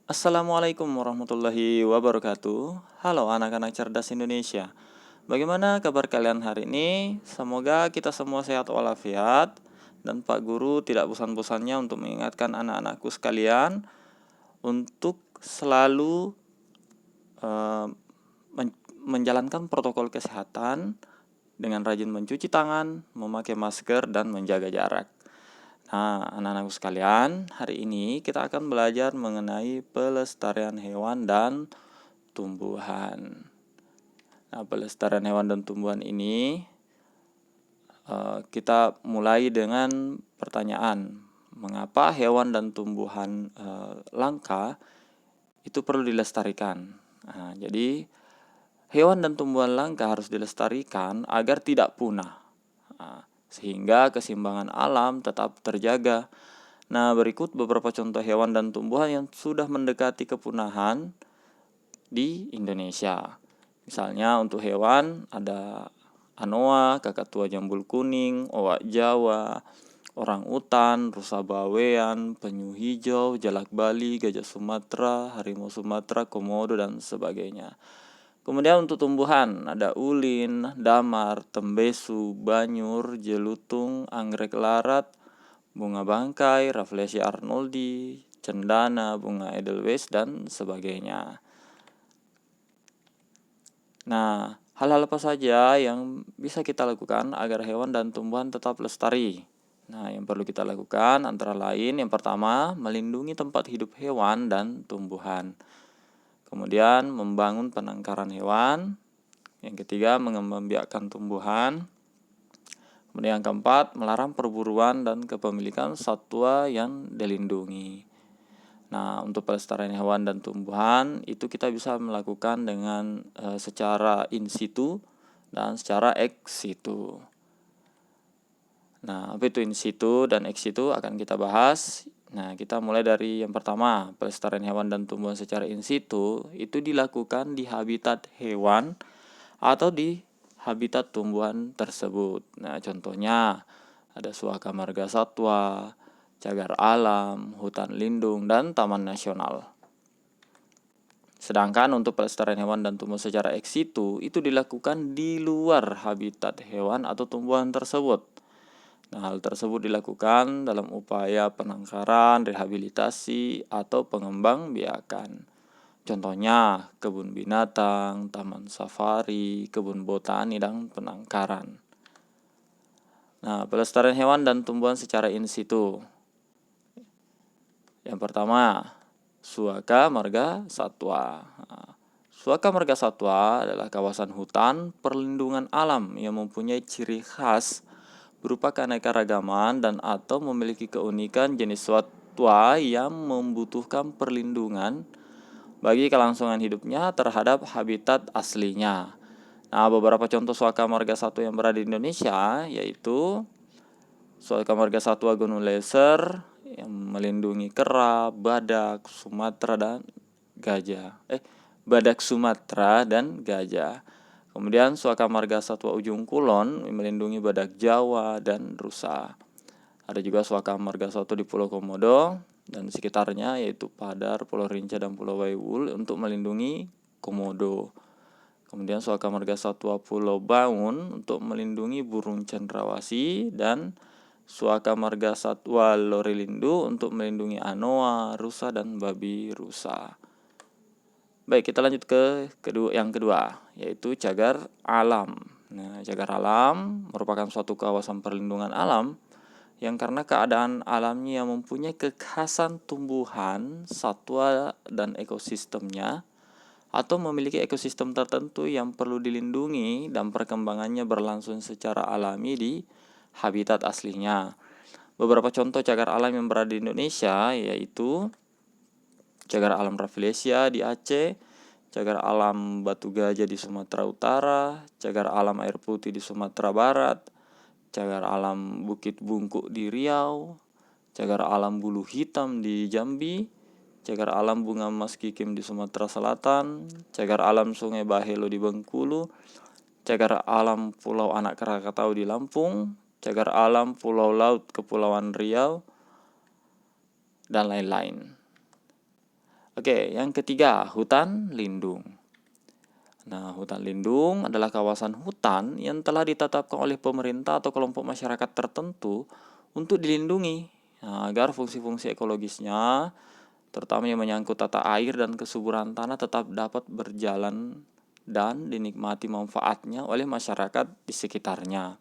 Assalamualaikum warahmatullahi wabarakatuh. Halo anak-anak cerdas Indonesia. Bagaimana kabar kalian hari ini? Semoga kita semua sehat walafiat dan Pak Guru tidak bosan-bosannya untuk mengingatkan anak-anakku sekalian untuk selalu eh, menjalankan protokol kesehatan dengan rajin mencuci tangan, memakai masker dan menjaga jarak. Nah, anak-anakku sekalian, hari ini kita akan belajar mengenai pelestarian hewan dan tumbuhan. Nah, pelestarian hewan dan tumbuhan ini kita mulai dengan pertanyaan, mengapa hewan dan tumbuhan langka itu perlu dilestarikan? Nah, jadi hewan dan tumbuhan langka harus dilestarikan agar tidak punah, sehingga keseimbangan alam tetap terjaga. Nah, berikut beberapa contoh hewan dan tumbuhan yang sudah mendekati kepunahan di Indonesia. Misalnya untuk hewan ada anoa, kakatua jambul kuning, oak Jawa, orang utan, rusa bawean, penyu hijau, jalak Bali, gajah Sumatera, harimau Sumatera, komodo dan sebagainya. Kemudian untuk tumbuhan ada ulin, damar, tembesu, banyur, jelutung, anggrek larat, bunga bangkai, Rafflesia arnoldi, cendana, bunga edelweiss dan sebagainya. Nah, hal-hal apa saja yang bisa kita lakukan agar hewan dan tumbuhan tetap lestari? Nah, yang perlu kita lakukan antara lain yang pertama, melindungi tempat hidup hewan dan tumbuhan. Kemudian, membangun penangkaran hewan. Yang ketiga, mengembang biakan tumbuhan. Kemudian yang keempat, melarang perburuan dan kepemilikan satwa yang dilindungi. Nah, untuk pelestarian hewan dan tumbuhan itu kita bisa melakukan dengan secara in situ dan secara ex situ. Nah, apa itu in situ dan ex situ akan kita bahas. Nah, kita mulai dari yang pertama, pelestarian hewan dan tumbuhan secara in situ itu dilakukan di habitat hewan atau di habitat tumbuhan tersebut. Nah, contohnya ada suaka marga satwa, cagar alam, hutan lindung, dan taman nasional. Sedangkan untuk pelestarian hewan dan tumbuhan secara ex situ itu dilakukan di luar habitat hewan atau tumbuhan tersebut. Nah, hal tersebut dilakukan dalam upaya penangkaran, rehabilitasi, atau pengembang biakan. Contohnya kebun binatang, taman safari, kebun botani, dan penangkaran. Nah, pelestarian hewan dan tumbuhan secara in situ. Yang pertama, suaka marga satwa. Suaka marga satwa adalah kawasan hutan perlindungan alam yang mempunyai ciri khas berupa keanekaragaman dan atau memiliki keunikan jenis satwa yang membutuhkan perlindungan bagi kelangsungan hidupnya terhadap habitat aslinya. Nah, beberapa contoh suaka marga satwa yang berada di Indonesia yaitu suaka marga satwa Gunung Leser yang melindungi kera, badak, Sumatera dan gajah. Badak Sumatera dan gajah. Kemudian suaka marga satwa Ujung Kulon melindungi badak Jawa dan rusa. Ada juga suaka marga satwa di Pulau Komodo dan sekitarnya yaitu Padar, Pulau Rinca dan Pulau Waiwul untuk melindungi komodo. Kemudian suaka marga satwa Pulau Baun untuk melindungi burung cendrawasih dan suaka marga satwa Lorilindu untuk melindungi anoa, rusa dan babi rusa. Baik, kita lanjut ke yang kedua, yaitu cagar alam. Nah, cagar alam merupakan suatu kawasan perlindungan alam yang karena keadaan alamnya yang mempunyai kekhasan tumbuhan, satwa, dan ekosistemnya, atau memiliki ekosistem tertentu yang perlu dilindungi dan perkembangannya berlangsung secara alami di habitat aslinya. Beberapa contoh cagar alam yang berada di Indonesia yaitu cagar alam Rafflesia di Aceh, cagar alam Batu Gajah di Sumatera Utara, cagar alam air putih di Sumatera Barat, cagar alam Bukit Bungkuk di Riau, cagar alam bulu hitam di Jambi, cagar alam bunga emas kikim di Sumatera Selatan, cagar alam Sungai Bahelo di Bengkulu, cagar alam Pulau Anak Krakatau di Lampung, cagar alam Pulau Laut Kepulauan Riau, dan lain-lain. Oke, yang ketiga, hutan lindung. Nah, hutan lindung adalah kawasan hutan yang telah ditetapkan oleh pemerintah atau kelompok masyarakat tertentu untuk dilindungi, agar fungsi-fungsi ekologisnya, terutama yang menyangkut tata air dan kesuburan tanah, tetap dapat berjalan dan dinikmati manfaatnya oleh masyarakat di sekitarnya.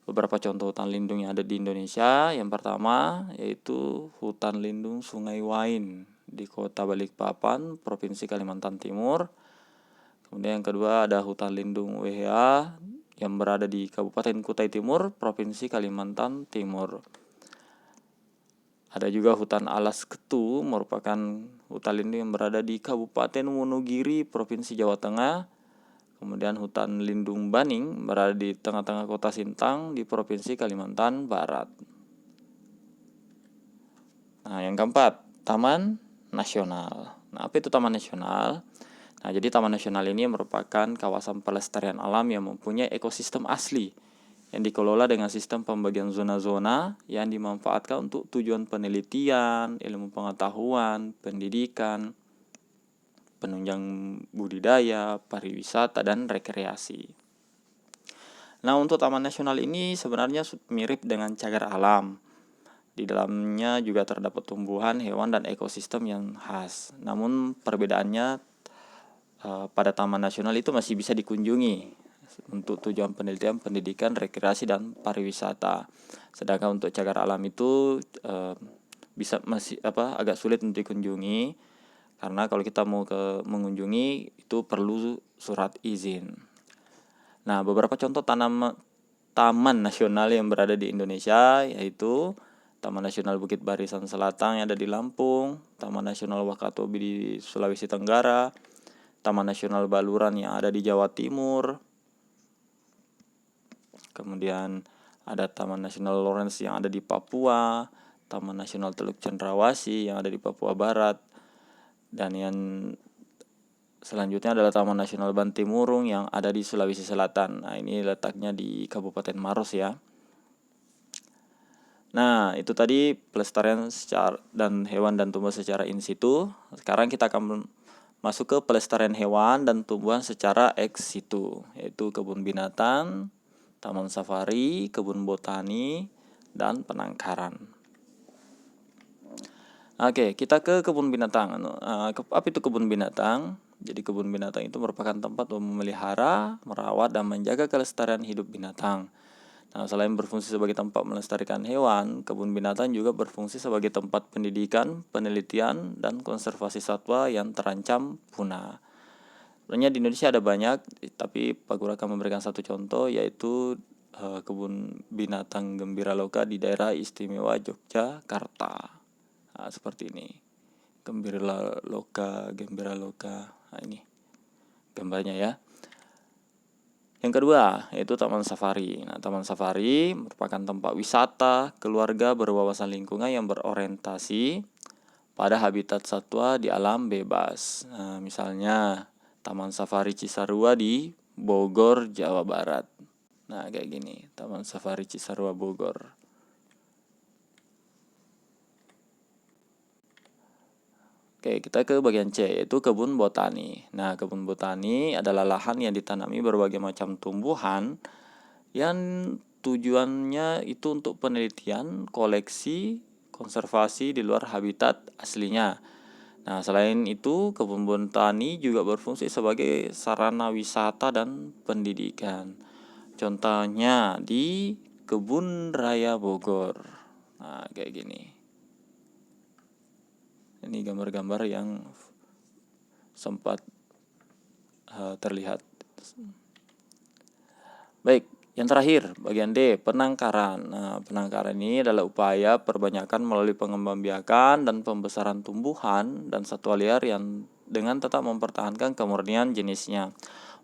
Beberapa contoh hutan lindung yang ada di Indonesia, yang pertama yaitu hutan lindung Sungai Wain di Kota Balikpapan, Provinsi Kalimantan Timur. Kemudian yang kedua ada hutan lindung WHA yang berada di Kabupaten Kutai Timur, Provinsi Kalimantan Timur. Ada juga hutan Alas Ketu, merupakan hutan lindung yang berada di Kabupaten Wonogiri, Provinsi Jawa Tengah. Kemudian hutan lindung Baning berada di tengah-tengah kota Sintang di Provinsi Kalimantan Barat. Nah, yang keempat, Taman Nasional. Nah, apa itu Taman Nasional? Nah, jadi Taman Nasional ini merupakan kawasan pelestarian alam yang mempunyai ekosistem asli yang dikelola dengan sistem pembagian zona-zona yang dimanfaatkan untuk tujuan penelitian, ilmu pengetahuan, pendidikan, penunjang budidaya, pariwisata, dan rekreasi. Nah, untuk Taman Nasional ini sebenarnya mirip dengan cagar alam. Di dalamnya juga terdapat tumbuhan, hewan, dan ekosistem yang khas. Namun perbedaannya pada Taman Nasional itu masih bisa dikunjungi untuk tujuan penelitian, pendidikan, rekreasi, dan pariwisata. Sedangkan untuk cagar alam itu masih agak sulit untuk dikunjungi, karena kalau kita mau mengunjungi itu perlu surat izin. Nah, beberapa contoh taman nasional yang berada di Indonesia yaitu Taman Nasional Bukit Barisan Selatan yang ada di Lampung, Taman Nasional Wakatobi di Sulawesi Tenggara, Taman Nasional Baluran yang ada di Jawa Timur. Kemudian ada Taman Nasional Lawrence yang ada di Papua, Taman Nasional Teluk Cendrawasih yang ada di Papua Barat, dan yang selanjutnya adalah Taman Nasional Bantimurung yang ada di Sulawesi Selatan. Nah, ini letaknya di Kabupaten Maros ya. Nah, itu tadi pelestarian dan hewan dan tumbuhan secara in situ. Sekarang kita akan masuk ke pelestarian hewan dan tumbuhan secara ex situ, yaitu kebun binatang, taman safari, kebun botani, dan penangkaran. Oke, kita ke kebun binatang. Apa itu kebun binatang? Jadi kebun binatang itu merupakan tempat untuk memelihara, merawat, dan menjaga kelestarian hidup binatang. Nah, selain berfungsi sebagai tempat melestarikan hewan, kebun binatang juga berfungsi sebagai tempat pendidikan, penelitian, dan konservasi satwa yang terancam punah. Sebenarnya di Indonesia ada banyak, tapi Pak Guru akan memberikan satu contoh, yaitu kebun binatang Gembira Loka di daerah istimewa Yogyakarta. Nah, seperti ini. Gembira Loka. Nah, ini gambarnya ya. Yang kedua, yaitu Taman Safari. Nah, Taman Safari merupakan tempat wisata keluarga berwawasan lingkungan yang berorientasi pada habitat satwa di alam bebas. Nah, misalnya Taman Safari Cisarua di Bogor, Jawa Barat. Nah, kayak gini, Taman Safari Cisarua Bogor. Oke, kita ke bagian C, yaitu kebun botani. Nah, kebun botani adalah lahan yang ditanami berbagai macam tumbuhan yang tujuannya itu untuk penelitian, koleksi, konservasi di luar habitat aslinya. Nah, selain itu, kebun botani juga berfungsi sebagai sarana wisata dan pendidikan. Contohnya di Kebun Raya Bogor. Nah, kayak gini. Ini gambar-gambar yang sempat terlihat. Baik, yang terakhir, bagian D, penangkaran. Nah, penangkaran ini adalah upaya perbanyakan melalui pengembangbiakan dan pembesaran tumbuhan dan satwa liar yang dengan tetap mempertahankan kemurnian jenisnya.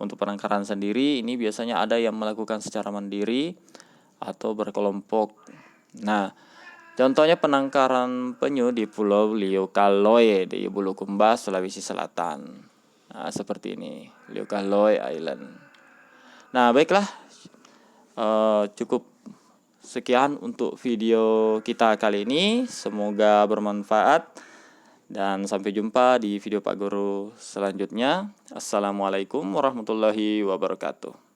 Untuk penangkaran sendiri, ini biasanya ada yang melakukan secara mandiri atau berkelompok. Nah, contohnya penangkaran penyu di Pulau Liukaloy di Bulukumba, Sulawesi Selatan. Nah, seperti ini, Liukaloy Island. Nah, baiklah, cukup sekian untuk video kita kali ini. Semoga bermanfaat Dan sampai jumpa di video Pak Guru selanjutnya. Assalamualaikum warahmatullahi wabarakatuh.